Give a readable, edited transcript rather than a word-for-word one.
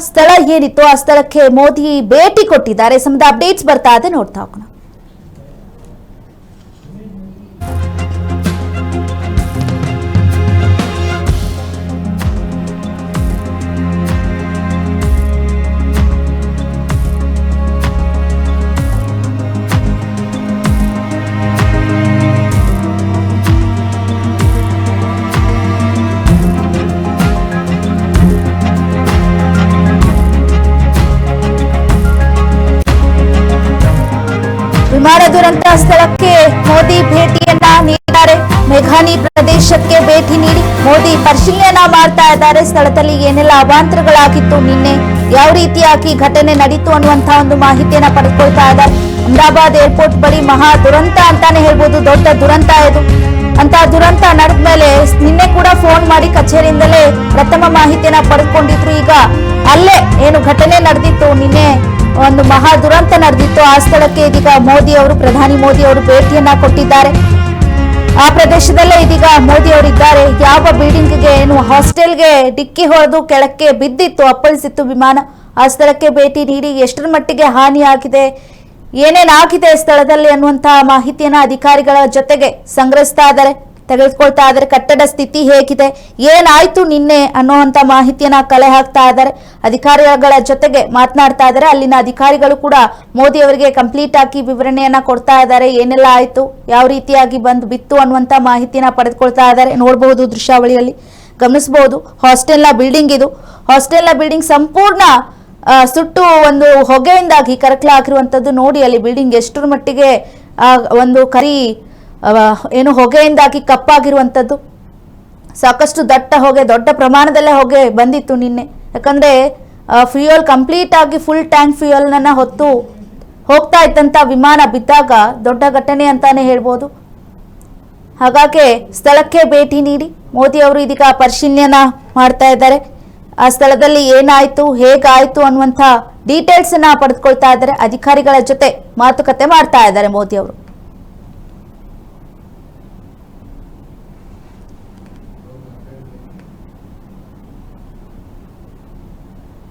ಸ್ಥಳ ಏನಿತ್ತು ಆ ಸ್ಥಳಕ್ಕೆ ಮೋದಿ ಭೇಟಿ ಕೊಟ್ಟಿದ್ದಾರೆ. ಸಂಬಂಧ ಅಪ್ಡೇಟ್ಸ್ ಬರ್ತಾ ಇದೆ, ನೋಡ್ತಾ ಹೋಗೋಣ. ವಿಮಾನ ದುರಂತ ಸ್ಥಳಕ್ಕೆ ಮೋದಿ ಭೇಟಿಯನ್ನ ನೀಡಿದ್ದಾರೆ. ಮೇಘಾನಿ ಪ್ರದೇಶಕ್ಕೆ ಭೇಟಿ ನೀಡಿ ಮೋದಿ ಪರಿಶೀಲನೆ ಮಾಡ್ತಾ ಇದ್ದಾರೆ. ಸ್ಥಳದಲ್ಲಿ ಏನೆಲ್ಲ ಅವಾಂತರಗಳಾಗಿತ್ತು, ನಿನ್ನೆ ಯಾವ ರೀತಿಯಾಗಿ ಘಟನೆ ನಡೀತು ಅನ್ನುವಂತಹ ಒಂದು ಮಾಹಿತಿಯನ್ನ ಪಡೆದುಕೊಳ್ತಾ ಇದ್ದಾರೆ. ಅಹಮದಾಬಾದ್ ಏರ್ಪೋರ್ಟ್ ಬಳಿ ಮಹಾ ದುರಂತ ಅಂತಾನೆ ಹೇಳ್ಬೋದು, ದೊಡ್ಡ ದುರಂತ ಇದು. ಅಂತ ದುರಂತ ನಡೆದ ಮೇಲೆ ನಿನ್ನೆ ಕೂಡ ಫೋನ್ ಮಾಡಿ ಕಚೇರಿಯಿಂದಲೇ ಪ್ರಥಮ ಮಾಹಿತಿಯನ್ನ ಪಡೆದುಕೊಂಡಿದ್ರು. ಈಗ ಅಲ್ಲೇ ಏನು ಘಟನೆ ನಡೆದಿತ್ತು, ನಿನ್ನೆ ಒಂದು ಮಹಾ ದುರಂತ ನಡೆದಿತ್ತು, ಆ ಸ್ಥಳಕ್ಕೆ ಇದೀಗ ಮೋದಿ ಅವರು, ಪ್ರಧಾನಿ ಮೋದಿ ಅವರು ಭೇಟಿಯನ್ನ ಕೊಟ್ಟಿದ್ದಾರೆ. ಆ ಪ್ರದೇಶದಲ್ಲೇ ಇದೀಗ ಮೋದಿ ಅವರಿದ್ದಾರೆ. ಯಾವ ಬಿಲ್ಡಿಂಗ್ಗೆ ಏನು ಹಾಸ್ಟೆಲ್ಗೆ ಡಿಕ್ಕಿ ಹೊಡೆದು ಕೆಳಕ್ಕೆ ಬಿದ್ದಿತ್ತು, ಅಪ್ಪಳಿಸಿತ್ತು ವಿಮಾನ, ಆ ಸ್ಥಳಕ್ಕೆ ಭೇಟಿ ನೀಡಿ ಎಷ್ಟರ ಮಟ್ಟಿಗೆ ಹಾನಿಯಾಗಿದೆ, ಏನೇನಾಗಿದೆ ಸ್ಥಳದಲ್ಲಿ ಅನ್ನುವಂತಹ ಮಾಹಿತಿಯನ್ನ ಅಧಿಕಾರಿಗಳ ಜೊತೆಗೆ ತೆಗೆದುಕೊಳ್ತಾ ಇದ್ದಾರೆ. ಕಟ್ಟಡ ಸ್ಥಿತಿ ಹೇಗಿದೆ, ಏನಾಯ್ತು ನಿನ್ನೆ ಅನ್ನುವಂತ ಮಾಹಿತಿಯನ್ನ ಕಲೆ ಹಾಕ್ತಾ ಇದ್ದಾರೆ. ಅಧಿಕಾರಿಗಳ ಜೊತೆಗೆ ಮಾತನಾಡ್ತಾ ಇದ್ದಾರೆ. ಅಲ್ಲಿನ ಅಧಿಕಾರಿಗಳು ಕೂಡ ಮೋದಿ ಅವರಿಗೆ ಕಂಪ್ಲೀಟ್ ಆಗಿ ವಿವರಣೆಯನ್ನ ಕೊಡ್ತಾ ಇದ್ದಾರೆ. ಏನೆಲ್ಲ ಆಯ್ತು, ಯಾವ ರೀತಿಯಾಗಿ ಬಂದು ಬಿತ್ತು ಅನ್ನುವಂತ ಮಾಹಿತಿಯನ್ನ ಪಡೆದುಕೊಳ್ತಾ ಇದ್ದಾರೆ. ನೋಡಬಹುದು, ದೃಶ್ಯಾವಳಿಯಲ್ಲಿ ಗಮನಿಸಬಹುದು. ಹಾಸ್ಟೆಲ್ನ ಬಿಲ್ಡಿಂಗ್ ಇದು. ಹಾಸ್ಟೆಲ್ನ ಬಿಲ್ಡಿಂಗ್ ಸಂಪೂರ್ಣ ಸುಟ್ಟು ಒಂದು ಹೊಗೆಯಿಂದಾಗಿ ಕರಕಲಾಗಿರುವಂತದ್ದು. ನೋಡಿ ಅಲ್ಲಿ ಬಿಲ್ಡಿಂಗ್ ಎಷ್ಟರ ಮಟ್ಟಿಗೆ ಒಂದು ಕರಿ ಏನು ಹೊಗೆಯಿಂದಾಗಿ ಕಪ್ಪಾಗಿರುವಂಥದ್ದು. ಸಾಕಷ್ಟು ದಟ್ಟ ಹೊಗೆ, ದೊಡ್ಡ ಪ್ರಮಾಣದಲ್ಲೇ ಹೊಗೆ ಬಂದಿತ್ತು ನಿನ್ನೆ. ಯಾಕಂದ್ರೆ ಫ್ಯೂಯಲ್ ಕಂಪ್ಲೀಟ್ ಆಗಿ ಫುಲ್ ಟ್ಯಾಂಕ್ ಫ್ಯೂಯಲ್ನ ಹೊತ್ತು ಹೋಗ್ತಾ ಇದ್ದಂತ ವಿಮಾನ ಬಿದ್ದಾಗ ದೊಡ್ಡ ಘಟನೆ ಅಂತಾನೆ ಹೇಳ್ಬೋದು. ಹಾಗಾಗಿ ಸ್ಥಳಕ್ಕೆ ಭೇಟಿ ನೀಡಿ ಮೋದಿ ಅವರು ಇದೀಗ ಪರಿಶೀಲನೆಯನ್ನ ಮಾಡ್ತಾ ಇದ್ದಾರೆ. ಆ ಸ್ಥಳದಲ್ಲಿ ಏನಾಯ್ತು, ಹೇಗಾಯ್ತು ಅನ್ನುವಂಥ ಡೀಟೇಲ್ಸ್ ಅನ್ನ ಪಡೆದುಕೊಳ್ತಾ ಇದ್ದಾರೆ. ಅಧಿಕಾರಿಗಳ ಜೊತೆ ಮಾತುಕತೆ ಮಾಡ್ತಾ ಇದ್ದಾರೆ ಮೋದಿ ಅವರು.